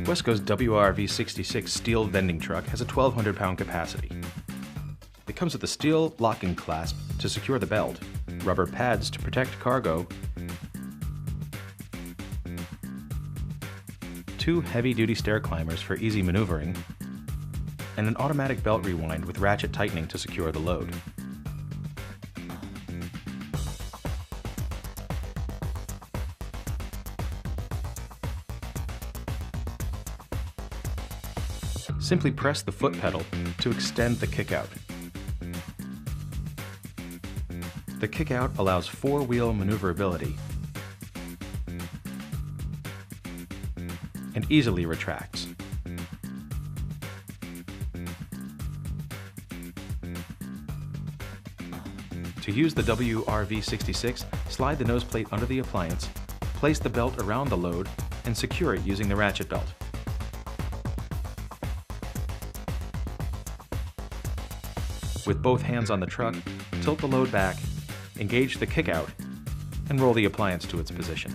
Wesco's WRV66 steel vending truck has a 1,200-pound capacity. It comes with a steel locking clasp to secure the belt, rubber pads to protect cargo, 2 heavy-duty stair climbers for easy maneuvering, and an automatic belt rewind with ratchet tightening to secure the load. Simply press the foot pedal to extend the kick-out. The kick-out allows 4-wheel maneuverability and easily retracts. To use the WRV66, slide the nose plate under the appliance, place the belt around the load, and secure it using the ratchet belt. With both hands on the truck, tilt the load back, engage the kick-out, and roll the appliance to its position.